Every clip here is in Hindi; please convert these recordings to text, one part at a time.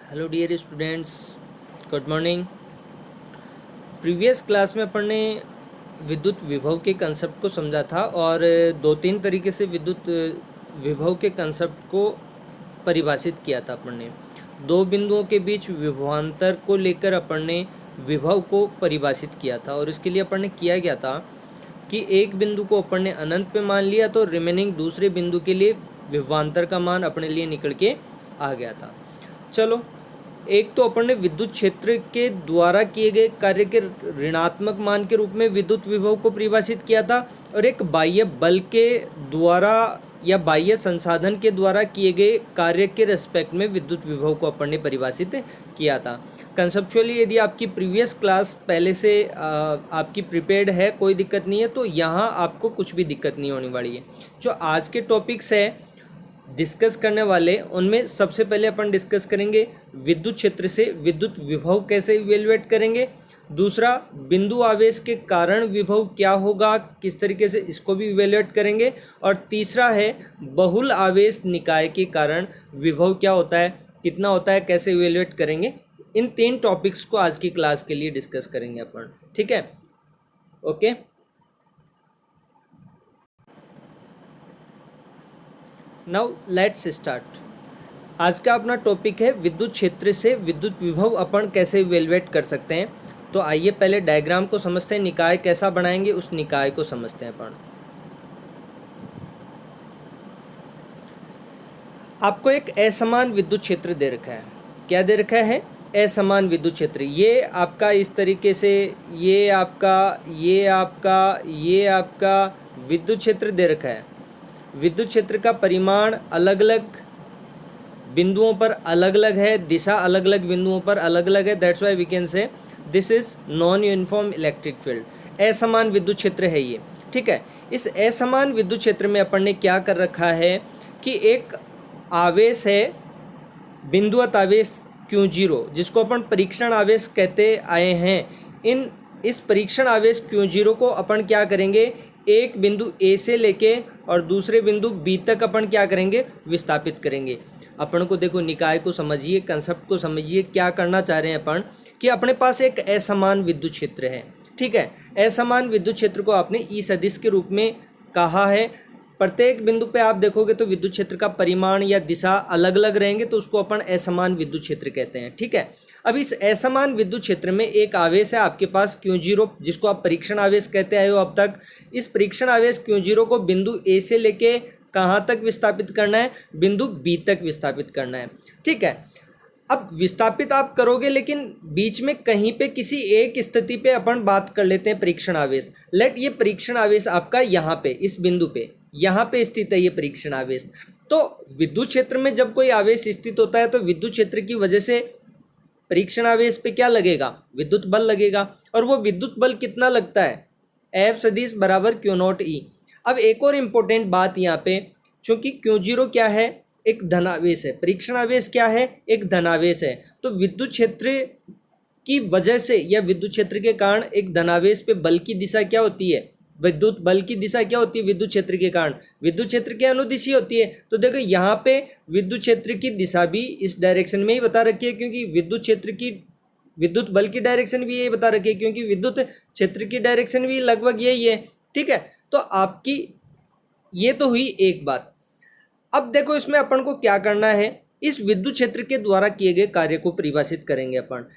Hello dear students, good morning. Previous class में अपन ने विद्युत विभव के कंसेप्ट को समझा था और दो तीन तरीके से विद्युत विभव के कंसेप्ट को परिभाषित किया था अपन ने। दो बिंदुओं के बीच विभवांतर को लेकर अपन ने विभव को परिभाषित किया था और इसके लिए अपन ने किया गया था कि एक बिंदु को अपन ने अनंत पे मान लिया तो रिमेनिंग दूसरे बिंदु के लिए विभवांतर का मान अपने लिए निकल के आ गया था। चलो, एक तो अपन ने विद्युत क्षेत्र के द्वारा किए गए कार्य के ऋणात्मक मान के रूप में विद्युत विभव को परिभाषित किया था और एक बाह्य बल के द्वारा या बाह्य संसाधन के द्वारा किए गए कार्य के रेस्पेक्ट में विद्युत विभव को अपन ने परिभाषित किया था। कंसेप्चुअली यदि आपकी प्रीवियस क्लास पहले से आपकी प्रिपेयर्ड है, कोई दिक्कत नहीं है, तो यहाँ आपको कुछ भी दिक्कत नहीं होने वाली है। जो आज के टॉपिक्स है डिस्कस करने वाले, उनमें सबसे पहले अपन डिस्कस करेंगे विद्युत क्षेत्र से विद्युत विभव कैसे इवेल्युएट करेंगे। दूसरा, बिंदु आवेश के कारण विभव क्या होगा, किस तरीके से इसको भी इवेल्युएट करेंगे। और तीसरा है बहुल आवेश निकाय के कारण विभव क्या होता है, कितना होता है, कैसे इवेल्युएट करेंगे। इन तीन टॉपिक्स को आज की क्लास के लिए डिस्कस करेंगे अपन, ठीक है। Okay, now let's start. आज का अपना टॉपिक है विद्युत क्षेत्र से विद्युत विभव अपन कैसे इवेल्युएट कर सकते हैं। तो आइए पहले डायग्राम को समझते हैं, निकाय कैसा बनाएंगे उस निकाय को समझते हैं अपन। आपको एक असमान विद्युत क्षेत्र दे रखा है। क्या दे रखा है? असमान विद्युत क्षेत्र। ये आपका इस तरीके से ये आपका विद्युत क्षेत्र दे रखा है। विद्युत क्षेत्र का परिमाण अलग अलग बिंदुओं पर अलग अलग है, दिशा अलग अलग बिंदुओं पर अलग अलग है। That's why we can say this is non uniform electric field. असमान विद्युत क्षेत्र है ये, ठीक है। इस असमान विद्युत क्षेत्र में अपन ने क्या कर रखा है कि एक आवेश है, बिंदुवत आवेश Q0, जिसको अपन परीक्षण आवेश कहते आए हैं। इस परीक्षण आवेश Q0 को अपन क्या करेंगे, एक बिंदु A से लेके और दूसरे बिंदु B तक अपन क्या करेंगे, विस्थापित करेंगे। अपन को देखो, निकाय को समझिए, कंसेप्ट को समझिए, क्या करना चाह रहे हैं अपन कि अपने पास एक असमान विद्युत क्षेत्र है, ठीक है। असमान विद्युत क्षेत्र को आपने ई सदिश के रूप में कहा है। प्रत्येक बिंदु पे आप देखोगे तो विद्युत क्षेत्र का परिमाण या दिशा अलग अलग रहेंगे, तो उसको अपन असमान विद्युत क्षेत्र कहते हैं, ठीक है। अब इस असमान विद्युत क्षेत्र में एक आवेश है आपके पास Q0, जिसको आप परीक्षण आवेश कहते आए हो अब तक। इस परीक्षण आवेश Q0 को बिंदु A से लेके कहाँ तक विस्थापित करना है, बिंदु B तक विस्थापित करना है, ठीक है। अब विस्थापित आप करोगे, लेकिन बीच में कहीं पे किसी एक स्थिति पे अपन बात कर लेते हैं परीक्षण आवेश। लेट ये परीक्षण आवेश आपका यहाँ पे इस बिंदु पे यहाँ पे स्थित है ये परीक्षण आवेश। तो विद्युत क्षेत्र में जब कोई आवेश स्थित होता है तो विद्युत क्षेत्र की वजह से परीक्षण आवेश पे क्या लगेगा, विद्युत बल लगेगा। और वो विद्युत बल कितना लगता है, F सदिश बराबर Q0 E। अब एक और इम्पोर्टेंट बात यहाँ पे, चूंकि Q0 क्या है, एक धनावेश है, परीक्षण आवेश क्या है, एक धनावेश है। तो विद्युत क्षेत्र की वजह से या विद्युत क्षेत्र के कारण एक धनावेश पे बल की दिशा क्या होती है, विद्युत बल की दिशा क्या होती है, विद्युत क्षेत्र के कारण विद्युत क्षेत्र के अनुदिशी होती है। तो देखो यहाँ पे विद्युत क्षेत्र की दिशा भी इस डायरेक्शन में ही बता रखी है, क्योंकि विद्युत क्षेत्र की विद्युत बल की डायरेक्शन भी यही बता रखी है, क्योंकि विद्युत क्षेत्र की डायरेक्शन भी लगभग यही है, ठीक है। तो आपकी ये तो हुई एक बात। अब देखो इसमें अपन को क्या करना है, इस विद्युत क्षेत्र के द्वारा किए गए कार्य को परिभाषित करेंगे अपन।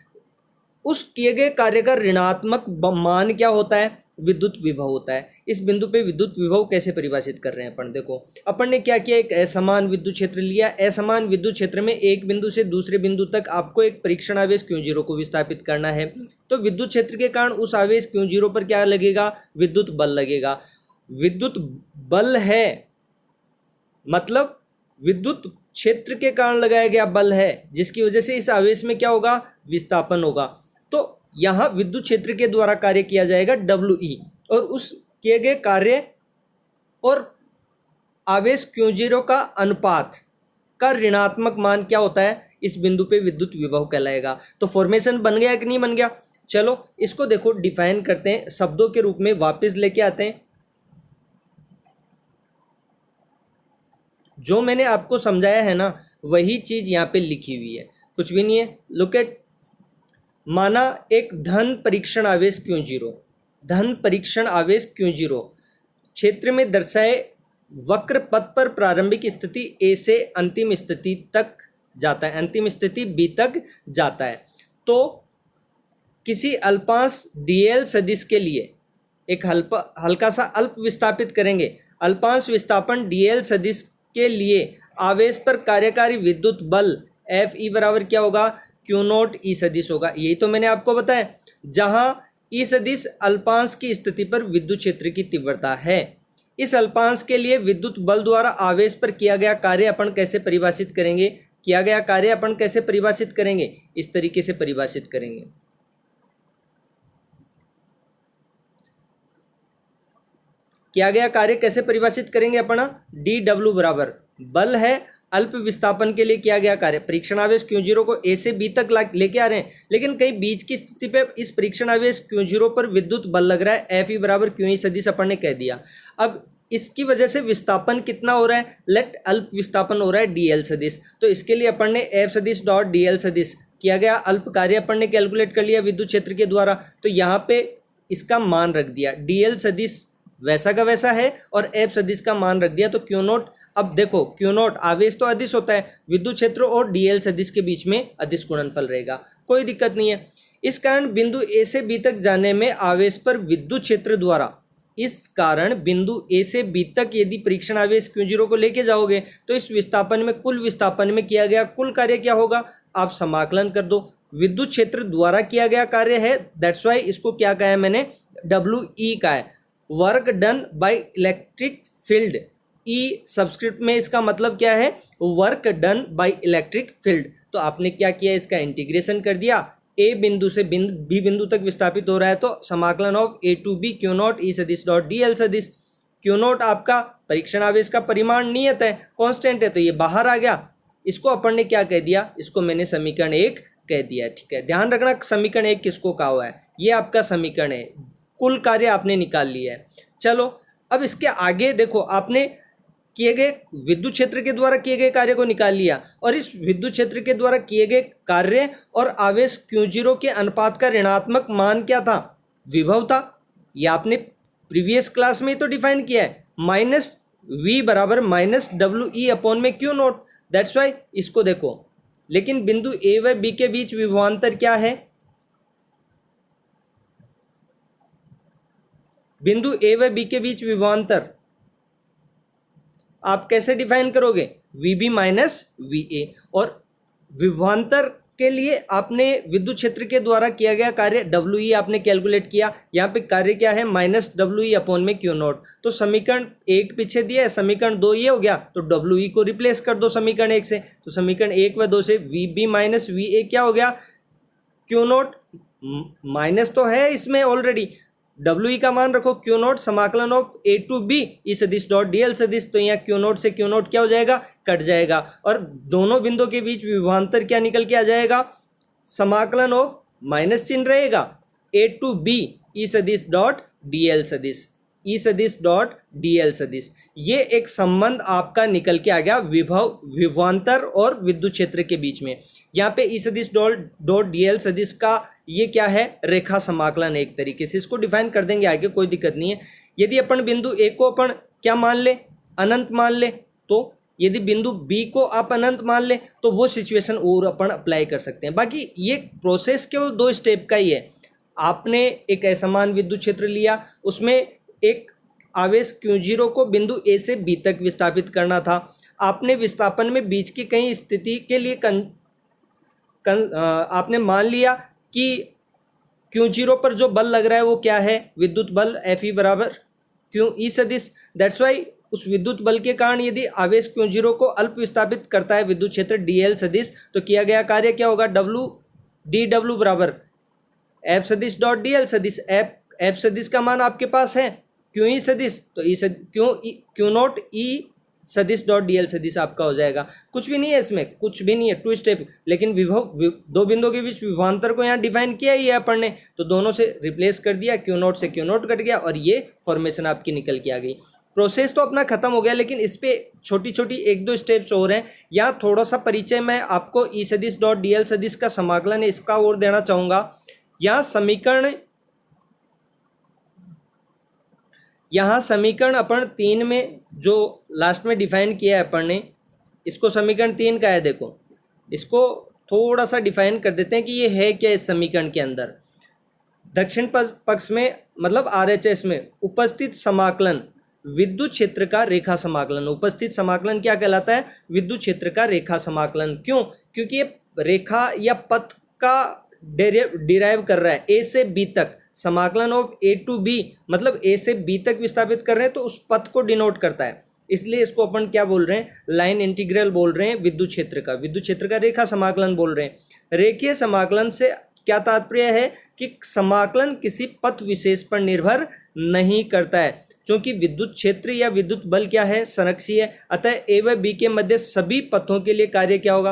उस किए गए कार्य का ऋणात्मक मान क्या होता है, विद्युत विभव होता है। इस बिंदु पे विद्युत विभव कैसे परिभाषित कर रहे हैं अपन, देखो अपन ने क्या किया, एक असमान विद्युत क्षेत्र लिया। असमान विद्युत क्षेत्र में एक बिंदु से दूसरे बिंदु तक आपको एक परीक्षण आवेश Q0 को विस्थापित करना है। तो विद्युत क्षेत्र के कारण उस आवेश Q0 पर क्या लगेगा, विद्युत बल लगेगा। विद्युत बल है मतलब विद्युत क्षेत्र के कारण लगाया गया बल है, जिसकी वजह से इस आवेश में क्या होगा, विस्थापन होगा। तो यहाँ विद्युत क्षेत्र के द्वारा कार्य किया जाएगा WE, और उस किए गए कार्य और आवेश Q0 का अनुपात का ऋणात्मक मान क्या होता है, इस बिंदु पे विद्युत विभव कहलाएगा। तो फॉर्मेशन बन गया कि नहीं बन गया। चलो इसको देखो डिफाइन करते हैं, शब्दों के रूप में वापस लेके आते हैं। जो मैंने आपको समझाया है ना, वही चीज यहाँ पे लिखी हुई है। कुछ भी नहीं है। लुक एट, माना एक धन परीक्षण आवेश Q0, धन परीक्षण आवेश Q0 क्षेत्र में दर्शाए वक्र पथ पर प्रारंभिक स्थिति A से अंतिम स्थिति तक जाता है, अंतिम स्थिति B तक जाता है। तो किसी अल्पांश dl सदिश के लिए एक हल्का सा अल्प विस्थापित करेंगे। अल्पांश विस्थापन dl सदिश के लिए आवेश पर कार्यकारी विद्युत बल Fe बराबर क्या होगा, Q0 E सदिश होगा। यही तो मैंने आपको बताया, जहां E सदिश अल्पांश की स्थिति पर विद्युत क्षेत्र की तीव्रता है। इस अल्पांश के लिए विद्युत बल द्वारा आवेश पर किया गया कार्य अपन कैसे परिभाषित करेंगे, किया गया कार्य अपन कैसे परिभाषित करेंगे, इस तरीके से परिभाषित करेंगे। किया गया कार्य कैसे परिभाषित करेंगे अपना, dw बराबर बल है अल्प विस्थापन के लिए किया गया कार्य। परीक्षण आवेश Q0 को A से B तक लेके आ रहे हैं, लेकिन कहीं बीच की स्थिति पे इस परीक्षण आवेश Q0 पर विद्युत बल लग रहा है Fe बराबर QE सदिश अपन ने कह दिया। अब इसकी वजह से विस्थापन कितना हो रहा है, लेट अल्प विस्थापन हो रहा है dl सदिश। तो इसके लिए अपन ने F सदिश डॉट dl सदिश किया गया अल्प कार्य अपन ने कैलकुलेट कर लिया विद्युत क्षेत्र के द्वारा। तो यहाँ पे इसका मान रख दिया, dl सदिश वैसा का वैसा है और F सदिश का मान रख दिया। तो Q0, अब देखो Q0 आवेश तो अदिश होता है, विद्युत क्षेत्र और dl सदिश के बीच में अदिश गुणनफल रहेगा, कोई दिक्कत नहीं है। इस कारण बिंदु A से B तक जाने में आवेश पर विद्युत क्षेत्र द्वारा, इस कारण बिंदु A से B तक यदि परीक्षण आवेश Q0 को लेके जाओगे तो इस विस्थापन में, कुल विस्थापन में किया गया कुल कार्य क्या होगा, आप समाकलन कर दो। विद्युत क्षेत्र द्वारा किया गया कार्य है, दैट्स वाई इसको क्या कहा है मैंने, WE का है, work done by electric field. E subscript में इसका मतलब क्या है, work done by electric field. तो आपने क्या किया, इसका इंटीग्रेशन कर दिया, A बिंदु से B बिंदु तक विस्थापित हो रहा है तो समाकलन of A to B Q0 E सदिश डॉट dl सदिश। Q0 आपका परीक्षण आवेश का परिमाण नियत है, कांस्टेंट है, तो ये बाहर आ गया। इसको अपन ने क्या कह दिया, इसको मैंने समीकरण 1 कह दिया, ठीक है। ध्यान रखना समीकरण 1 किसको कहा हुआ है, ये आपका समीकरण है, कुल कार्य आपने निकाल लिया है। चलो अब इसके आगे देखो, आपने किए गए विद्युत क्षेत्र के द्वारा किए गए कार्य को निकाल लिया, और इस विद्युत क्षेत्र के द्वारा किए गए कार्य और आवेश Q0 के अनुपात का ऋणात्मक मान क्या था, विभव था। ये आपने प्रीवियस क्लास में तो डिफाइन किया है, माइनस V बराबर माइनस WE अपॉन में Q0, दैट्स वाई इसको देखो। लेकिन बिंदु A व B के बीच विभवांतर क्या है, बिंदु A व B के बीच विभवांतर आप कैसे डिफाइन करोगे, VB माइनस VA। और विभवांतर के लिए आपने विद्युत क्षेत्र के द्वारा किया गया कार्य WE आपने कैलकुलेट किया, यहाँ पे कार्य क्या है, माइनस WE अपॉन में Q0। तो समीकरण 1 पीछे दिया है, समीकरण 2 ये हो गया, तो WE को रिप्लेस कर दो समीकरण 1 से। तो समीकरण 1 व 2 से VB माइनस VA क्या हो गया, Q0 माइनस तो है इसमें ऑलरेडी, WE का मान रखो, Q0 समाकलन of A to B E सदिश डॉट dl सदिश। तो यहाँ Q0 से Q0 क्या हो जाएगा, कट जाएगा, और दोनों बिंदुओं के बीच विभवांतर क्या निकल के आ जाएगा, समाकलन ऑफ माइनस चिन्ह रहेगा A टू B E सदिश डॉट dl सदिश, E सदिश डॉट dl सदिश। ये एक संबंध आपका निकल के आ गया विभवांतर और विद्युत क्षेत्र के बीच में। यहाँ पे E सदिश डॉट dl सदिश का ये क्या है, रेखा समाकलन, एक तरीके से इसको डिफाइन कर देंगे आगे, कोई दिक्कत नहीं है। यदि अपन बिंदु A को अपन क्या मान ले, अनंत मान ले, तो यदि बिंदु B को आप अनंत मान ले तो वो सिचुएशन और अपन अप्लाई कर सकते हैं। बाकी ये प्रोसेस केवल 2 स्टेप का ही है। आपने एक असमान विद्युत क्षेत्र लिया, उसमें एक आवेश Q0 को बिंदु A से B तक विस्थापित करना था। आपने विस्थापन में बीच की कहीं स्थिति के लिए आपने मान लिया कि Q0 पर जो बल लग रहा है वो क्या है, विद्युत बल Fe बराबर QE सदिश। दैट्स वाई उस विद्युत बल के कारण यदि आवेश Q0 को अल्प विस्थापित करता है विद्युत क्षेत्र dl सदिश, तो किया गया कार्य क्या होगा, dw बराबर F सदिश डॉट dl सदिश। F सदिश का मान आपके पास है QE सदिश, तो Q0 E सदिश डॉट dl सदिश आपका हो जाएगा। कुछ भी नहीं है इसमें, कुछ भी नहीं है, 2 स्टेप। लेकिन दो बिंदुओं के बीच विभवांतर को यहाँ डिफाइन किया ही है अपन ने, तो दोनों से रिप्लेस कर दिया, Q0 से Q0 कट गया और ये फॉर्मेशन आपकी निकल के आ गई। प्रोसेस तो अपना खत्म हो गया, लेकिन इस पे छोटी छोटी एक दो स्टेप्स और हैं। यहाँ थोड़ा सा परिचय मैं आपको ई सदिश डॉट डी एल सदिश का समाकलन है इसका और देना चाहूँगा। यहाँ समीकरण अपन 3 में जो लास्ट में डिफाइन किया है अपन ने, इसको समीकरण 3 का है। देखो इसको थोड़ा सा डिफाइन कर देते हैं कि ये है क्या इस समीकरण के अंदर। दक्षिण पक्ष में मतलब आरएचएस में उपस्थित समाकलन विद्युत क्षेत्र का रेखा समाकलन। उपस्थित समाकलन क्या कहलाता है? विद्युत क्षेत्र का रेखा समाकलन। क्यों? क्योंकि ये रेखा या पथ का डिराइव कर रहा है ए से बी तक। समाकलन ऑफ ए टू बी मतलब ए से बी तक विस्थापित कर रहे हैं, तो उस पथ को डिनोट करता है। इसलिए इसको अपन क्या बोल रहे हैं? लाइन इंटीग्रल बोल रहे हैं विद्युत क्षेत्र का। विद्युत क्षेत्र का रेखा समाकलन बोल रहे हैं। रेखीय समाकलन से क्या तात्पर्य है कि समाकलन किसी पथ विशेष पर निर्भर नहीं करता है, क्योंकि विद्युत क्षेत्र या विद्युत बल क्या है? संरक्षीय है। अतः ए व बी के मध्य सभी पथों के लिए कार्य क्या होगा?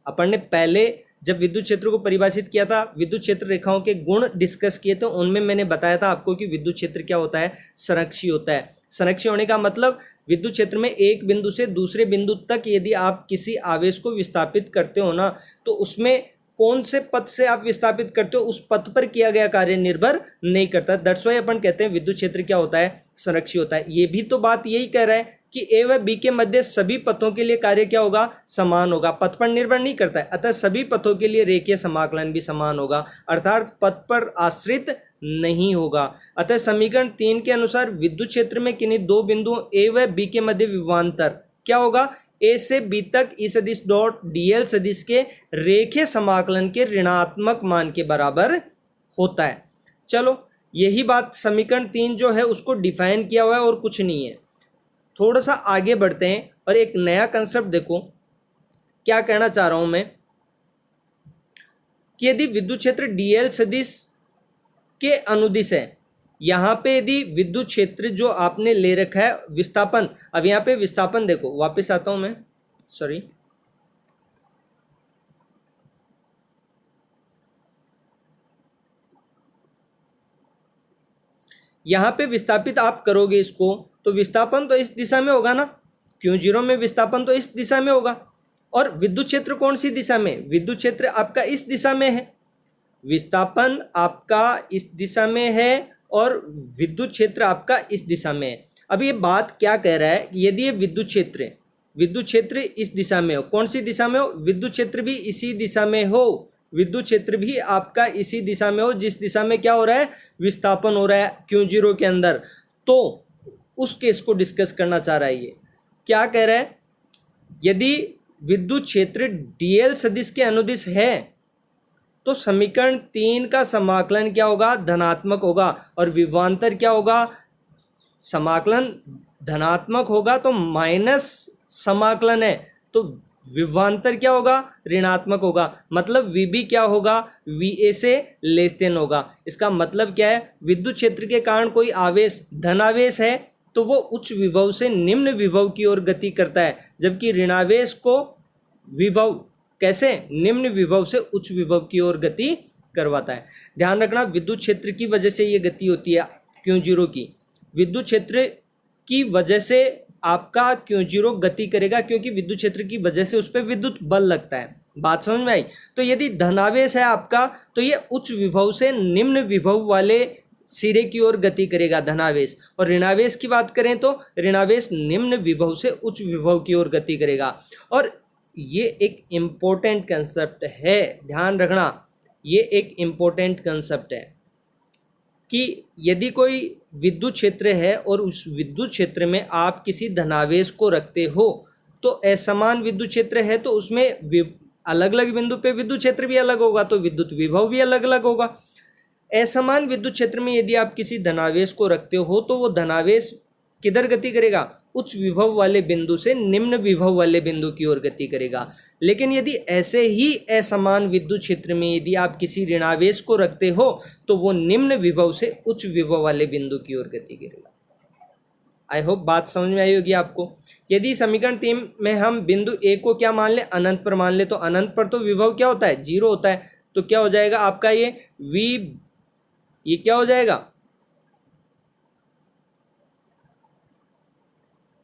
अपन ने पहले जब विद्युत क्षेत्र को परिभाषित किया था, विद्युत क्षेत्र रेखाओं के गुण डिस्कस किए थे, उनमें मैंने बताया था आपको कि विद्युत क्षेत्र क्या होता है? संरक्षीय होता है। संरक्षीय होने का मतलब विद्युत क्षेत्र में एक बिंदु से दूसरे बिंदु तक यदि आप किसी आवेश को विस्थापित करते हो ना, तो उसमें कौन से पथ से आप विस्थापित करते हो उस पथ पर किया गया कार्य निर्भर नहीं करता। दैट्स व्हाई अपन कहते हैं विद्युत क्षेत्र क्या होता है? संरक्षीय होता है। ये भी तो बात यही कह रहा है कि ए व बी के मध्य सभी पथों के लिए कार्य क्या होगा? समान होगा, पथ पर निर्भर नहीं करता है। अतः सभी पथों के लिए रेखीय समाकलन भी समान होगा, अर्थात पथ पर आश्रित नहीं होगा। अतः समीकरण 3 के अनुसार विद्युत क्षेत्र में किन्हीं दो बिंदुओं ए व बी के मध्य विभवांतर क्या होगा? ए से बी तक ई सदिश डॉट डीएल सदिश के रेखीय समाकलन के ऋणात्मक मान के बराबर होता है। चलो यही बात समीकरण 3 जो है उसको डिफाइन किया हुआ है और कुछ नहीं है। थोड़ा सा आगे बढ़ते हैं और एक नया कंसेप्ट देखो क्या कहना चाह रहा हूं मैं, कि यदि विद्युत क्षेत्र डीएल सदिश के अनुदिश है, यहां पे यदि विद्युत क्षेत्र जो आपने ले रखा है विस्थापन, अब यहां पे विस्थापन देखो, वापस आता हूं मैं, सॉरी, यहां पे विस्थापित आप करोगे इसको, तो विस्थापन तो इस दिशा में होगा ना, Q0 में विस्थापन तो इस दिशा में होगा। और विद्युत क्षेत्र कौन सी दिशा में? विद्युत क्षेत्र आपका इस दिशा में है, विस्थापन आपका इस दिशा में है और विद्युत क्षेत्र आपका इस दिशा में है। अब ये बात क्या कह रहा है? यदि ये विद्युत क्षेत्र इस दिशा में हो, कौन सी दिशा में हो? विद्युत क्षेत्र भी इसी दिशा में हो, विद्युत क्षेत्र भी आपका इसी दिशा में हो जिस दिशा में क्या हो रहा है? विस्थापन हो रहा है Q0 के अंदर। तो उस केस को डिस्कस करना चाह रहा है। ये क्या कह रहा है? यदि विद्युत क्षेत्र डीएल सदिश के अनुदिश है तो समीकरण 3 का समाकलन क्या होगा? धनात्मक होगा। और विभवांतर क्या होगा? समाकलन धनात्मक होगा तो माइनस समाकलन है तो विभवांतर क्या होगा? ऋणात्मक होगा। मतलब वीबी क्या होगा? वीए से लेस देन होगा। इसका मतलब क्या है? विद्युत क्षेत्र के कारण कोई आवेश धनावेश है तो वो उच्च विभव से निम्न विभव की ओर गति करता है, जबकि ऋणावेश को विभव कैसे? निम्न विभव से उच्च विभव की ओर गति करवाता है। ध्यान रखना, विद्युत क्षेत्र की वजह से ये गति होती है Q0 की। विद्युत क्षेत्र की वजह से आपका Q0 गति करेगा, क्योंकि विद्युत क्षेत्र की वजह से उस पर विद्युत बल लगता है। बात समझ में आई? तो यदि धनावेश है आपका तो ये उच्च विभव से निम्न विभव वाले सिरे की ओर गति करेगा, धनावेश। और ऋणावेश की बात करें तो ऋणावेश निम्न विभव से उच्च विभव की ओर गति करेगा। और ये एक इम्पोर्टेंट कंसेप्ट है, ध्यान रखना, ये एक इम्पोर्टेंट कंसेप्ट है कि यदि कोई विद्युत क्षेत्र है और उस विद्युत क्षेत्र में आप किसी धनावेश को रखते हो तो असमान विद्युत क्षेत्र है तो उसमें अलग अलग बिंदु पे विद्युत क्षेत्र भी अलग होगा, तो विद्युत विभव भी अलग अलग होगा। असमान विद्युत क्षेत्र में यदि आप किसी धनावेश को रखते हो तो वो धनावेश किधर गति करेगा? उच्च विभव वाले बिंदु से निम्न विभव वाले बिंदु की ओर गति करेगा। लेकिन यदि ऐसे ही असमान विद्युत क्षेत्र में यदि आप किसी ऋणावेश को रखते हो तो वो निम्न विभव से उच्च विभव वाले बिंदु की ओर गति करेगा। आई होप बात समझ में आई होगी आपको। यदि समीकरण 3 में हम बिंदु ए को क्या मान ले? अनंत पर मान ले, तो अनंत पर तो विभव क्या होता है? 0 होता है। तो क्या हो जाएगा आपका ये क्या हो जाएगा?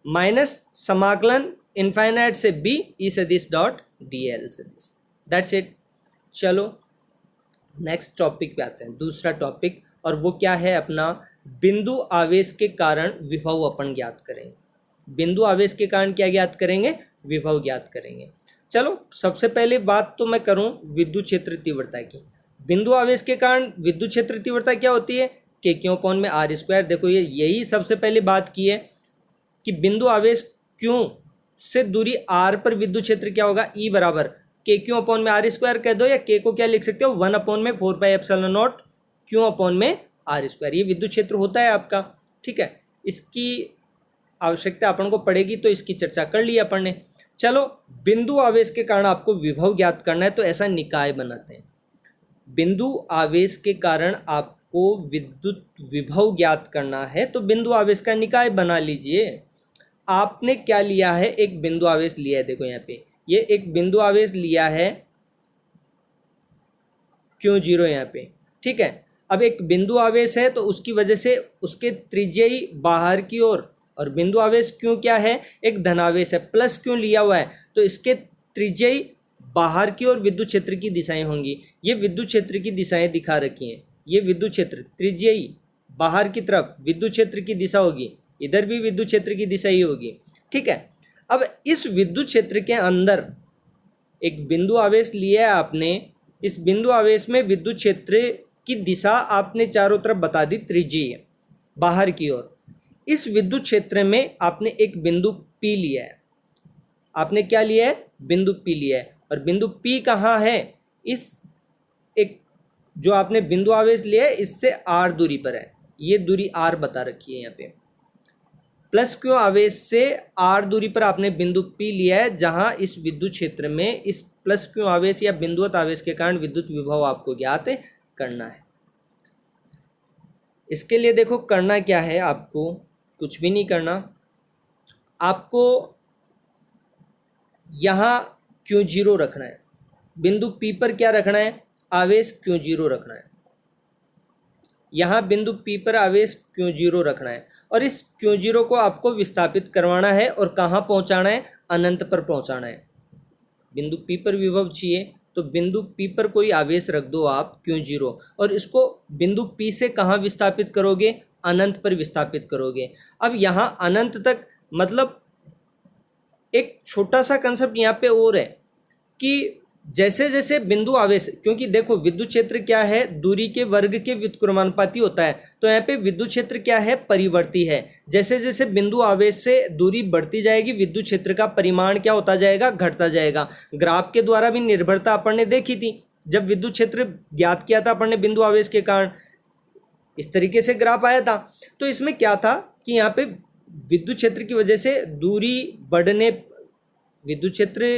माइनस समाकलन इनफाइनाइट से b ई सदिश डॉट dl सदिश, दैट्स इट। चलो नेक्स्ट टॉपिक पे आते हैं, दूसरा टॉपिक, और वो क्या है अपना, बिंदु आवेश के कारण विभव अपन ज्ञात करेंगे। बिंदु आवेश के कारण क्या ज्ञात करेंगे, विभव ज्ञात करेंगे। चलो सबसे पहले बात तो मैं करूं विद्युत क्षेत्र तीव्रता की। बिंदु आवेश के कारण विद्युत क्षेत्र तीव्रता क्या होती है, के क्यू अपॉन में आर स्क्वायर। देखो ये यही सबसे पहले बात की है कि बिंदु आवेश क्यों से दूरी आर पर विद्युत क्षेत्र क्या होगा, ई बराबर के क्यू अपॉन में आर स्क्वायर कह दो, या के को क्या लिख सकते हो, 1 अपॉन में 4 pi epsilon not Q upon में आर स्क्वायर। ये विद्युत क्षेत्र होता है आपका, ठीक है। इसकी आवश्यकता अपन को पड़ेगी तो इसकी चर्चा कर ली अपन ने। चलो बिंदु आवेश के कारण आपको विभव ज्ञात करना है तो ऐसा निकाय बनाते हैं। बिंदु आवेश के कारण आपको विद्युत विभव ज्ञात करना है तो बिंदु आवेश का निकाय बना लीजिए। आपने क्या लिया है, एक बिंदु आवेश लिया है, देखो यहाँ पे ये एक बिंदु आवेश लिया है Q0 यहाँ पे, ठीक है। अब एक बिंदु आवेश है तो उसकी वजह से उसके त्रिज्यी बाहर की ओर, और बिंदु आवेश क्यों क्या है, एक धनावेश है, प्लस क्यों लिया हुआ है तो इसके त्रिज्यी बाहर की ओर विद्युत क्षेत्र की दिशाएं होंगी। ये विद्युत क्षेत्र की दिशाएं दिखा रखी हैं, ये विद्युत क्षेत्र त्रिज्यी बाहर की तरफ विद्युत क्षेत्र की दिशा होगी, इधर भी विद्युत क्षेत्र की दिशा ही होगी, ठीक है। अब इस विद्युत क्षेत्र के अंदर एक बिंदु आवेश लिया है आपने, इस बिंदु आवेश में विद्युत क्षेत्र की दिशा आपने चारों तरफ बता दी, त्रिज्यी है बाहर की ओर। इस विद्युत क्षेत्र में आपने एक बिंदु P लिया है, आपने क्या लिया है, बिंदु P लिया है, और बिंदु P कहाँ है, इस एक जो आपने बिंदु आवेश लिया है इससे r दूरी पर है, ये दूरी r बता रखी है यहाँ पे। प्लस क्यू आवेश से r दूरी पर आपने बिंदु P लिया है, जहां इस विद्युत क्षेत्र में इस प्लस क्यू आवेश या बिंदुवत आवेश के कारण विद्युत विभव आपको ज्ञात करना है। इसके लिए देखो करना क्या है, आपको कुछ भी नहीं करना, आपको यहाँ Q0 रखना है, बिंदु P पर क्या रखना है, आवेश Q0 रखना है, यहाँ बिंदु P पर आवेश Q0 रखना है, और इस Q0 को आपको विस्थापित करवाना है और कहाँ पहुँचाना है, अनंत पर पहुँचाना है। बिंदु P पर विभव चाहिए तो बिंदु P पर कोई आवेश रख दो आप Q0, और इसको बिंदु P से कहाँ विस्थापित करोगे, अनंत पर विस्थापित करोगे। अब यहाँ अनंत तक मतलब एक छोटा सा कंसेप्ट यहाँ पे और है कि जैसे जैसे बिंदु आवेश, क्योंकि देखो विद्युत क्षेत्र क्या है, दूरी के वर्ग के व्युत्क्रमानुपाती होता है, तो यहाँ पे विद्युत क्षेत्र क्या है, परिवर्ती है। जैसे जैसे बिंदु आवेश से दूरी बढ़ती जाएगी विद्युत क्षेत्र का परिमाण क्या होता जाएगा, घटता जाएगा। ग्राफ के द्वारा भी निर्भरता अपन ने देखी थी, जब विद्युत क्षेत्र ज्ञात किया था अपन ने बिंदु आवेश के कारण, इस तरीके से ग्राफ आया था। तो इसमें क्या था कि यहाँ पे विद्युत क्षेत्र की वजह से दूरी बढ़ने, विद्युत क्षेत्र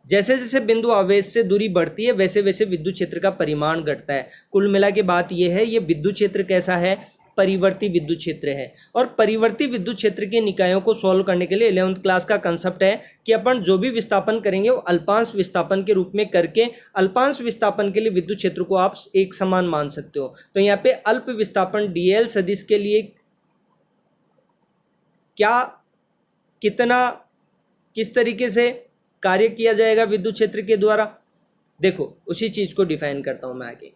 जैसे जैसे बिंदु आवेश से दूरी बढ़ती है वैसे वैसे विद्युत क्षेत्र का परिमाण घटता है। कुल मिला के बात यह है, ये विद्युत क्षेत्र कैसा है, परिवर्ती विद्युत क्षेत्र है। और परिवर्ती विद्युत क्षेत्र के निकायों को सॉल्व करने के लिए 11th क्लास का कंसेप्ट है कि अपन जो भी विस्थापन करेंगे वो अल्पांश विस्थापन के रूप में करके, अल्पांश विस्थापन के लिए विद्युत क्षेत्र को आप एक समान मान सकते हो। तो यहाँ पे अल्प विस्थापन dl सदिश के लिए क्या, कितना, किस तरीके से कार्य किया जाएगा विद्युत क्षेत्र के द्वारा, देखो उसी चीज को डिफाइन करता हूं मैं आगे।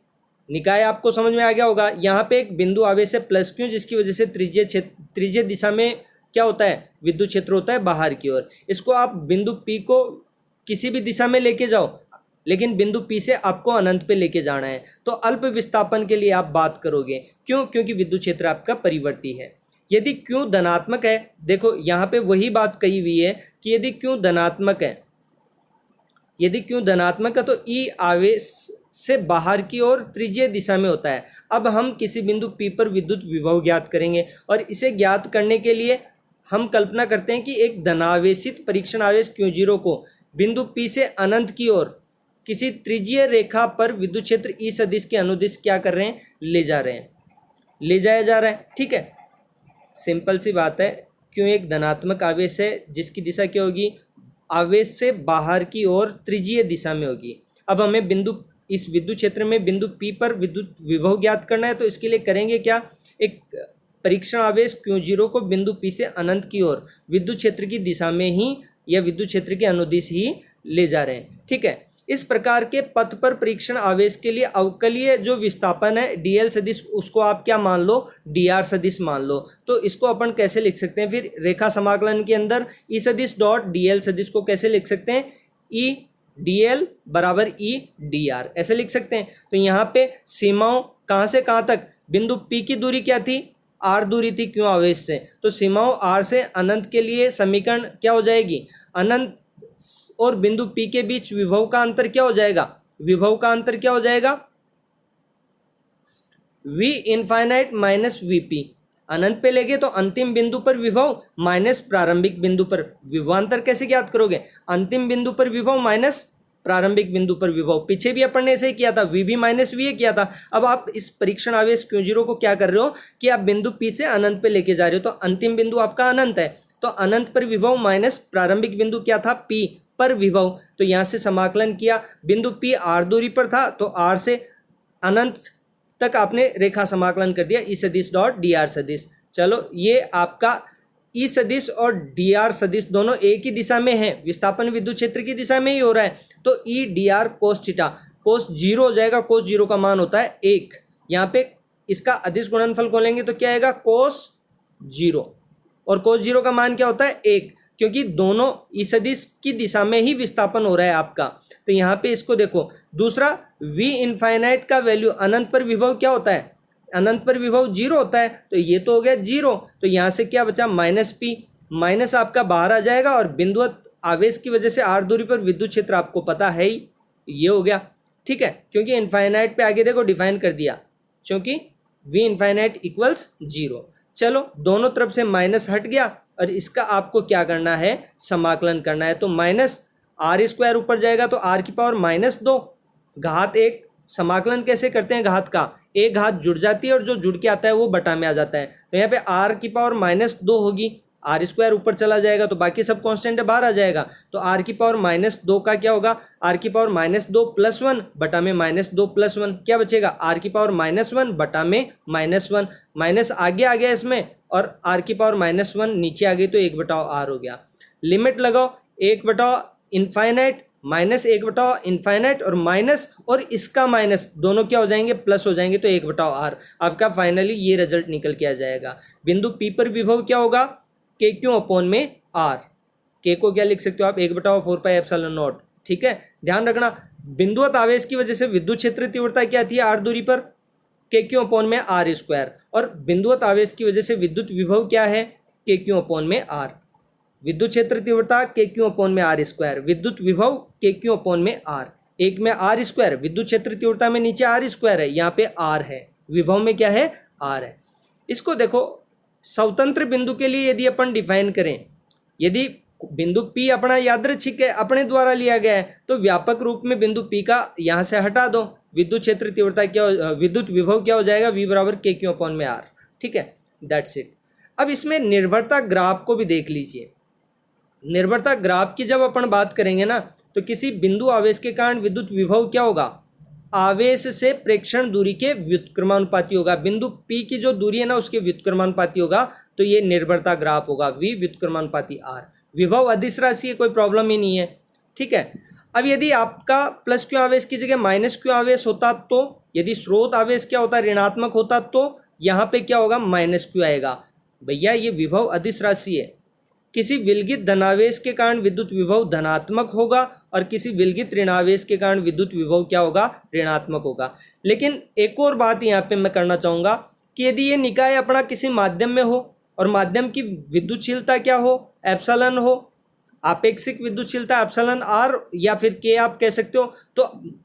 निकाय आपको समझ में आ गया होगा। यहाँ पे एक बिंदु आवेश है प्लस क्यू, जिसकी वजह से त्रिज्यीय दिशा में क्या होता है, विद्युत क्षेत्र होता है बाहर की ओर। इसको आप बिंदु P को किसी भी दिशा में लेके जाओ, लेकिन बिंदु P से आपको अनंत पे लेके जाना है, तो अल्प विस्थापन के लिए आप बात करोगे। क्यों, क्योंकि विद्युत क्षेत्र आपका परिवर्ती है। यदि क्यू धनात्मक है, देखो यहाँ पे वही बात कही हुई है कि यदि क्यू धनात्मक है, यदि क्यू धनात्मक है तो ई आवेश से बाहर की ओर त्रिज्यीय दिशा में होता है। अब हम किसी बिंदु P पर विद्युत विभव ज्ञात करेंगे, और इसे ज्ञात करने के लिए हम कल्पना करते हैं कि एक धनावेशित परीक्षण आवेश Q0 को बिंदु P से अनंत की ओर किसी त्रिज्यीय रेखा पर विद्युत क्षेत्र ई सदिश के अनुदिश क्या कर रहे हैं, ले जा रहे हैं, ले जाया जा रहा है, ठीक है। सिंपल सी बात है, क्यों एक धनात्मक आवेश है जिसकी दिशा क्या होगी, आवेश से बाहर की ओर त्रिज्यीय दिशा में होगी। अब हमें बिंदु, इस विद्युत क्षेत्र में बिंदु P पर विद्युत विभव ज्ञात करना है, तो इसके लिए करेंगे क्या, एक परीक्षण आवेश Q0 को बिंदु P से अनंत की ओर विद्युत क्षेत्र की दिशा में ही या विद्युत क्षेत्र के अनुदिश ही ले जा रहे हैं। ठीक है, इस प्रकार के पथ पर परीक्षण आवेश के लिए अवकलीय जो विस्थापन है dl सदिश, उसको आप क्या मान लो, dr सदिश मान लो। तो इसको अपन कैसे लिख सकते हैं फिर रेखा समाकलन के अंदर, ई सदिश डॉट dl सदिश को कैसे लिख सकते हैं, ई dl बराबर ई dr ऐसे लिख सकते हैं। तो यहाँ पे सीमाओं कहाँ से कहाँ तक, बिंदु P की दूरी क्या थी, r दूरी थी क्यों आवेश से, तो सीमाओं r से अनंत के लिए समीकरण क्या हो जाएगी, अनंत और बिंदु P के बीच विभव का अंतर क्या हो जाएगा, विभव का अंतर क्या हो जाएगा, v इनफाइनाइट माइनस Vp, अनंत पे लेंगे तो अंतिम बिंदु पर विभव माइनस प्रारंभिक बिंदु पर विभवांतर कैसे ज्ञात करोगे, अंतिम बिंदु पर विभव माइनस प्रारंभिक बिंदु पर विभव, पीछे भी अपन ने ऐसे ही किया था, v भी माइनस वी किया था। अब आप इस परीक्षण आवेश Q0 को क्या कर रहे हो कि आप बिंदु P से अनंत पे लेके जा रहे हो, तो अंतिम बिंदु आपका अनंत है, तो अनंत पर विभव माइनस प्रारंभिक बिंदु क्या था, P पर विभव। तो यहां से समाकलन किया, बिंदु P r दूरी पर था तो r से अनंत तक आपने रेखा समाकलन कर दिया, ई सदिश डॉट dr सदिश। चलो ये आपका ई सदिश और dr सदिश दोनों एक ही दिशा में है, विस्थापन विद्युत क्षेत्र की दिशा में ही हो रहा है, तो ई dr कोस थीटा, कोस 0 हो जाएगा, कोस 0 का मान होता है 1, यहाँ पे इसका अदिश गुणनफल खोलेंगे तो क्या आएगा, कोस 0, और कोस 0 का मान क्या होता है 1, क्योंकि दोनों ई सदिश की दिशा में ही विस्थापन हो रहा है आपका। तो यहाँ पे इसको देखो, दूसरा v इनफाइनाइट का वैल्यू, अनंत पर विभव क्या होता है, अनंत पर विभव 0 होता है, तो ये तो हो गया 0, तो यहाँ से क्या बचा माइनस p, माइनस आपका बाहर आ जाएगा, और बिंदुवत आवेश की वजह से r दूरी पर विद्युत क्षेत्र आपको पता है ही, ये हो गया। ठीक है, क्योंकि इनफाइनाइट पे आगे देखो डिफाइन कर दिया, क्योंकि v इनफाइनाइट इक्वल्स 0। चलो दोनों तरफ से माइनस हट गया, और इसका आपको क्या करना है, समाकलन करना है, तो माइनस आर स्क्वायर ऊपर जाएगा तो r की पावर माइनस 2 घात 1, समाकलन कैसे करते हैं घात का, एक घात जुड़ जाती है और जो जुड़ के आता है वो बटा में आ जाता है, तो यहाँ पे r की पावर माइनस 2 होगी, आर स्क्वायर ऊपर चला जाएगा तो बाकी सब कांस्टेंट है बाहर आ जाएगा, तो r की पावर माइनस 2 का क्या होगा, r की पावर माइनस 2 प्लस 1 बटा में माइनस 2 प्लस 1 क्या बचेगा, r की पावर माइनस 1 बटा में माइनस 1, माइनस आगे आ गया इसमें, और r की पावर माइनस 1 नीचे आ गई तो 1 बटाओ r हो गया। लिमिट लगाओ, 1 बटाओ इनफाइनाइट माइनस 1 बटाओ इनफाइनाइट, और माइनस और इसका माइनस दोनों क्या हो जाएंगे, प्लस हो जाएंगे, तो 1 बटाओ r, आपका फाइनली ये रिजल्ट निकल के आ जाएगा। बिंदु P पर विभव क्या होगा, k क्यों अपॉन में r, k को क्या लिख सकते हो आप, 1 बटाओ 4 पाई एप्सिलॉन नॉट। ठीक है, ध्यान रखना, बिंदुवत आवेश की वजह से विद्युत क्षेत्र तीव्रता क्या थी r दूरी पर, k क्यों अपॉन में r स्क्वायर, और बिंदुवत आवेश की वजह से विद्युत विभव क्या है, k क्यों अपॉन में r, विद्युत क्षेत्र तीव्रता k क्यों अपॉन में r स्क्वायर, विद्युत विभव k क्यों अपॉन में r, एक में r स्क्वायर, विद्युत क्षेत्र तीव्रता में नीचे r स्क्वायर है, यहाँ पे r है, विभव में क्या है r है। इसको देखो स्वतंत्र बिंदु के लिए यदि अपन डिफाइन करें, यदि बिंदु P अपना यादृच्छिक है, अपने द्वारा लिया गया है, तो व्यापक रूप में बिंदु P का यहाँ से हटा दो, विद्युत क्षेत्र तीव्रता क्या, विद्युत विभव क्या हो जाएगा, v बराबर k क्यों अपॉन में r। ठीक है, दैट्स इट। अब इसमें निर्भरता ग्राफ को भी देख लीजिए। निर्भरता ग्राफ की जब अपन बात करेंगे ना, तो किसी बिंदु आवेश के कारण विद्युत विभव क्या होगा, आवेश से प्रेक्षण दूरी के व्युत्क्रमानुपाती होगा, बिंदु P की जो दूरी है ना उसके व्युत्क्रमानुपाती होगा, तो ये निर्भरता ग्राफ होगा, v व्युत्क्रमानुपाती r। विभव अदिश राशि है, कोई प्रॉब्लम ही नहीं है। ठीक है, अब यदि आपका प्लस क्यू आवेश की जगह माइनस क्यू आवेश होता, तो यदि स्रोत आवेश क्या होता है, ऋणात्मक होता, तो यहाँ पे क्या होगा, माइनस क्यू आएगा। भैया ये विभव अदिश राशि है, किसी विलगित धनावेश के कारण विद्युत विभव धनात्मक होगा, और किसी विलगित ऋणावेश के कारण विद्युत विभव क्या होगा, ऋणात्मक होगा। लेकिन एक और बात यहाँ पे मैं करना चाहूँगा कि यदि ये निकाय अपना किसी माध्यम में हो, और माध्यम की विद्युतशीलता क्या हो, एप्सिलॉन हो, आपेक्षिक विद्युतशीलता एप्सिलॉन r या फिर k आप कह सकते हो, तो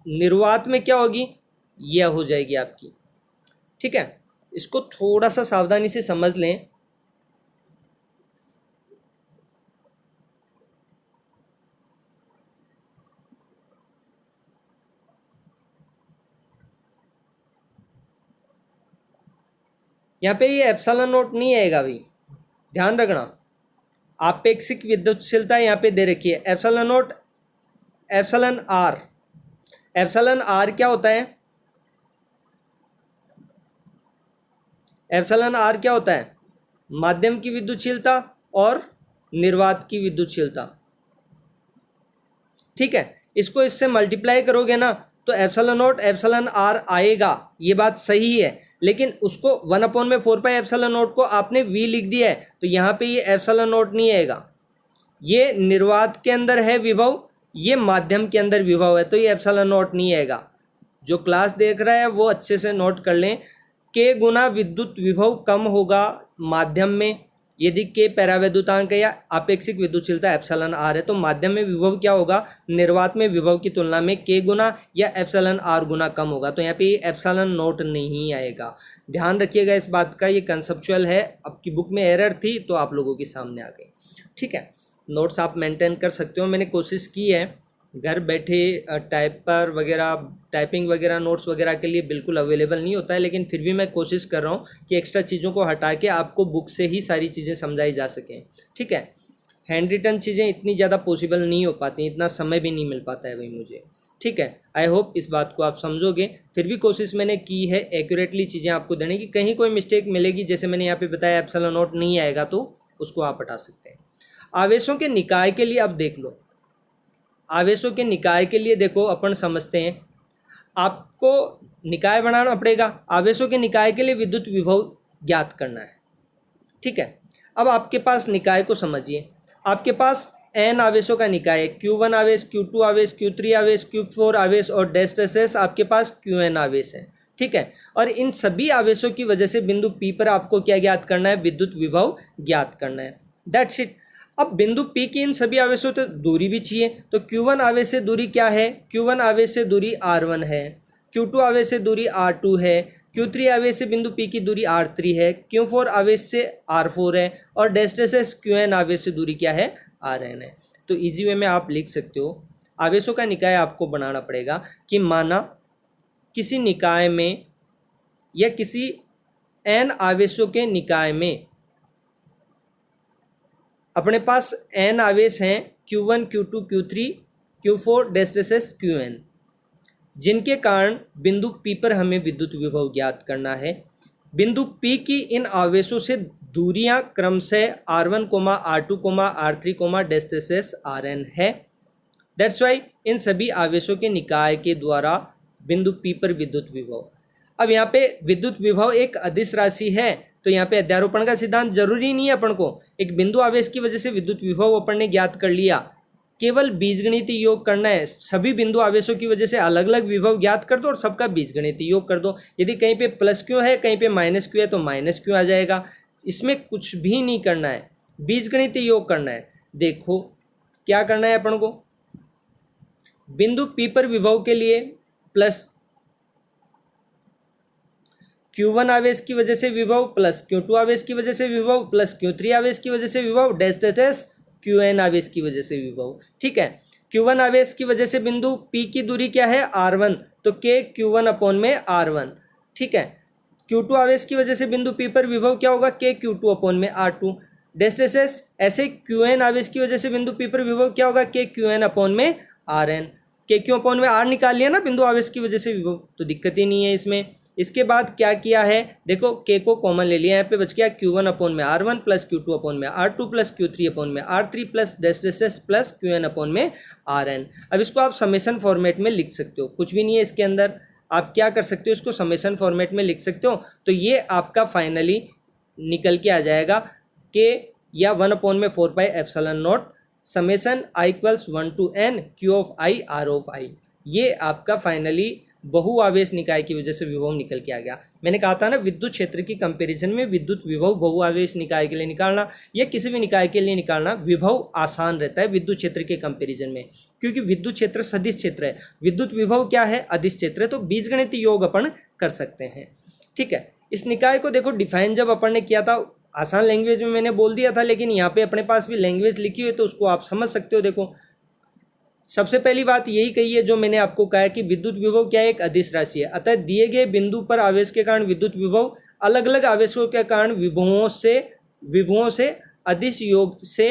निर्वात में क्या होगी, यह हो जाएगी आपकी। ठीक है, इसको थोड़ा सा सावधानी से समझ लें। यहाँ पे ये एप्सिलॉन नोट नहीं आएगा भाई, ध्यान रखना, आपेक्षिक विद्युतशीलता यहाँ पे दे रखी है, epsilon note epsilon r। Epsilon r क्या होता है, एप्सिलॉन आर क्या होता है? माध्यम की विद्युतशीलता और निर्वात की विद्युतशीलता। ठीक है, इसको इससे मल्टीप्लाई करोगे ना तो एप्सिलॉन नॉट एप्सिलॉन आर आएगा, ये बात सही है, लेकिन उसको 1/4 एप्सिलॉन नॉट को आपने वी लिख दिया है, तो यहाँ पे ये एप्सिलॉन नॉट नहीं आएगा। ये निर्वात के अंदर है विभव, ये माध्यम के अंदर विभव है, तो ये एप्सिलॉन नॉट नहीं आएगा। जो क्लास देख रहा है वो अच्छे से नोट कर लें, के गुना विद्युत विभव कम होगा माध्यम में यदि के पैरावैद्युतांक है या आपेक्षिक विद्युतशीलता एप्सिलॉन आर है, तो माध्यम में विभव क्या होगा? निर्वात में विभव की तुलना में के गुना या एप्सिलॉन आर गुना कम होगा, तो यहाँ पे एप्सिलॉन नॉट नहीं आएगा। ध्यान रखिएगा इस बात का, ये कंसेप्चुअल है, आपकी बुक में एरर थी तो आप लोगों के सामने आ गई। ठीक है, नोट्स आप मेंटेन कर सकते हो, मैंने कोशिश की है घर बैठे टाइपर वगैरह, टाइपिंग वगैरह नोट्स वगैरह के लिए बिल्कुल अवेलेबल नहीं होता है, लेकिन फिर भी मैं कोशिश कर रहा हूँ कि एक्स्ट्रा चीज़ों को हटा के आपको बुक से ही सारी चीज़ें समझाई जा सकें। ठीक है, हैंड रिटन चीज़ें इतनी ज़्यादा पॉसिबल नहीं हो पाती, इतना समय भी नहीं मिल पाता है भाई मुझे। ठीक है, आई होप इस बात को आप समझोगे। फिर भी कोशिश मैंने की है एक्यूरेटली चीज़ें आपको देने की, कहीं कोई मिस्टेक मिलेगी, जैसे मैंने यहाँ पे बताया एप्सिलॉन नॉट नहीं आएगा तो उसको आप हटा सकते हैं। आवेशों के निकाय के लिए अब देख लो, आवेशों के निकाय के लिए देखो अपन समझते हैं, आपको निकाय बनाना पड़ेगा। आवेशों के निकाय के लिए विद्युत विभव ज्ञात करना है। ठीक है, अब आपके पास निकाय को समझिए, आपके पास n आवेशों का निकाय है, Q1 आवेश, Q2 आवेश, Q3 आवेश, Q4 आवेश और डैश आपके पास Qn आवेश है। ठीक है, और इन सभी आवेशों की वजह से बिंदु P पर आपको क्या ज्ञात करना है? विद्युत विभव ज्ञात करना है। That's it. अब बिंदु P की इन सभी आवेशों से दूरी भी चाहिए, तो Q1 आवेश से दूरी क्या है? Q1 आवेश से दूरी R1 है, Q2 आवेश से दूरी R2 है, Q3 आवेश से बिंदु P की दूरी R3 है, Q4 आवेश से R4 है और डैश Qn आवेश से दूरी क्या है? Rn है। तो इजी वे में आप लिख सकते हो, आवेशों का निकाय आपको बनाना पड़ेगा कि माना किसी निकाय में या किसी n आवेशों के निकाय में अपने पास n आवेश हैं, Q1, Q2, Q3, Q4 dash Qn, जिनके कारण बिंदु P पर हमें विद्युत विभव ज्ञात करना है। बिंदु P की इन आवेशों से दूरियां क्रमशः R1, R2, R3, dash Rn है। दैट्स वाई इन सभी आवेशों के निकाय के द्वारा बिंदु P पर विद्युत विभव। अब यहाँ पे विद्युत विभव एक अदिश राशि है, तो यहाँ पे अध्यारोपण का सिद्धांत जरूरी नहीं है अपन को, एक बिंदु आवेश की वजह से विद्युत विभव अपन ने ज्ञात कर लिया, केवल बीजगणितीय योग करना है। सभी बिंदु आवेशों की वजह से अलग अलग विभव ज्ञात कर दो और सबका बीजगणितीय योग कर दो। यदि कहीं पे प्लस क्यू है, कहीं पे माइनस क्यू है, तो माइनस क्यू आ जाएगा। इसमें कुछ भी नहीं करना है, बीजगणितीय योग करना है। देखो क्या करना है अपन को, बिंदु P पर विभव के लिए प्लस Q1 आवेश की वजह से विभव प्लस Q2 आवेश की वजह से विभव प्लस Q3 आवेश की वजह से विभव डैश Qn आवेश की वजह से विभव। ठीक है, Q1 आवेश की वजह से बिंदु P की दूरी क्या है? R1, तो K Q1 अपॉन में R1। ठीक है, Q2 आवेश की वजह से बिंदु P पर विभव क्या होगा? K Q2 अपॉन में R2 डैश ऐसे Qn आवेश की वजह से बिंदु P पर विभव क्या होगा? K Qn अपॉन में Rn। K Q अपॉन में R निकाल लिया ना बिंदु आवेश की वजह से विभव, तो दिक्कत ही नहीं है इसमें। इसके बाद क्या किया है, देखो K को कॉमन ले लिया, यहाँ पे बच गया Q1 अपॉन में R1 प्लस Q2 अपॉन में R2 प्लस Q3 अपॉन में R3 plus dash plus Qn upon में Rn। अब इसको आप समेशन फॉर्मेट में लिख सकते हो, कुछ भी नहीं है इसके अंदर, आप क्या कर सकते हो, इसको समेशन फॉर्मेट में लिख सकते हो। तो ये आपका फाइनली निकल के आ जाएगा K या 1/4 epsilon not summation I equals 1 to n Q of I R of I। ये आपका फाइनली बहुआवेश निकाय की वजह से विभव निकल के आ गया। मैंने कहा था ना, विद्युत क्षेत्र की कंपैरिजन में विद्युत विभव बहुआवेश निकाय के लिए निकालना या किसी भी निकाय के लिए निकालना विभव आसान रहता है विद्युत क्षेत्र के कंपैरिजन में, क्योंकि विद्युत क्षेत्र सदिश क्षेत्र है, विद्युत विभव क्या है? अदिश क्षेत्र है, तो बीजगणितीय योग अपन कर सकते हैं। ठीक है, इस निकाय को देखो डिफाइन जब अपन ने किया था आसान लैंग्वेज में मैंने बोल दिया था, लेकिन यहाँ पे अपने पास भी लैंग्वेज लिखी हुई है तो उसको आप समझ सकते हो। देखो सबसे पहली बात यही कही है जो मैंने आपको कहा है कि विद्युत विभव क्या है? एक अदिश राशि है, अतः दिए गए बिंदु पर आवेश के कारण विद्युत विभव अलग अलग आवेशों के कारण विभवों से अदिश योग से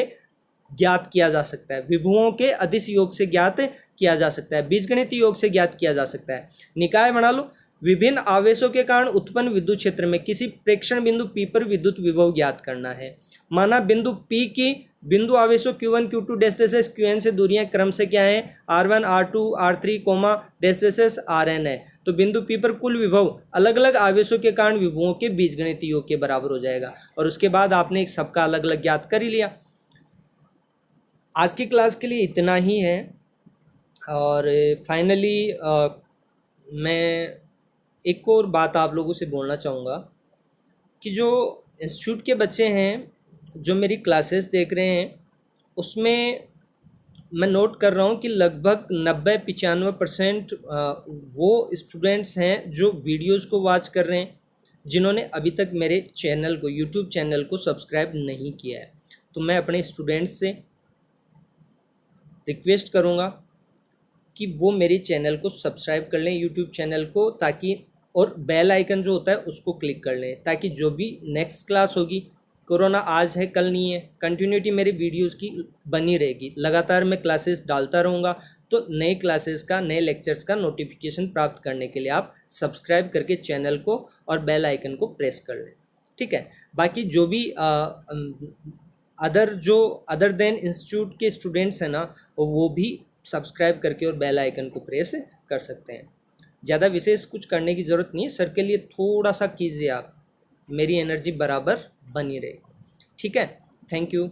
ज्ञात किया जा सकता है, विभवों के अदिश योग से ज्ञात किया जा सकता है, बीजगणितीय योग से ज्ञात किया जा सकता है। निकाय बना लो, विभिन्न आवेशों के कारण उत्पन्न विद्युत क्षेत्र में किसी प्रेक्षण बिंदु P पर विद्युत विभव ज्ञात करना है। माना बिंदु P की बिंदु आवेशों Q1 Q2 डेस्टेसेस Qn से दूरियां क्रम से क्या है, R1 R2 R3 coma डेस्टेसेस Rn है। तो बिंदु P पर कुल विभव अलग अलग आवेशों के कारण विभवों के बीजगणितीय योग के बराबर हो जाएगा। और उसके बाद आपने एक सबका अलग अलग ज्ञात कर ही लिया। आज की क्लास के लिए इतना ही है। और फाइनली मैं एक और बात आप लोगों से बोलना चाहूँगा कि जो इंस्टीट्यूट के बच्चे हैं जो मेरी क्लासेस देख रहे हैं, उसमें मैं नोट कर रहा हूँ कि लगभग 90-95% वो स्टूडेंट्स हैं जो वीडियोस को वॉच कर रहे हैं, जिन्होंने अभी तक मेरे चैनल को, यूट्यूब चैनल को सब्सक्राइब नहीं किया है। तो मैं अपने स्टूडेंट्स से रिक्वेस्ट करूँगा कि वो मेरे चैनल को सब्सक्राइब कर लें, यूट्यूब चैनल को, ताकि और बेल आइकन जो होता है उसको क्लिक कर लें, ताकि जो भी नेक्स्ट क्लास होगी, कोरोना आज है कल नहीं है, कंटिन्यूटी मेरी वीडियोस की बनी रहेगी। लगातार मैं क्लासेस डालता रहूँगा। तो नए क्लासेस का, नए लेक्चर्स का नोटिफिकेशन प्राप्त करने के लिए आप सब्सक्राइब करके चैनल को और बेल आइकन को प्रेस कर लें, ठीक है। बाकी जो भी अदर देन इंस्टीट्यूट के स्टूडेंट्स हैं ना, वो भी सब्सक्राइब करके और बेल आइकन को प्रेस कर सकते हैं। ज़्यादा विशेष कुछ करने की ज़रूरत नहीं है, सर के लिए थोड़ा सा कीजिए आप, मेरी एनर्जी बराबर बनी रहेगी, ठीक है। Thank you.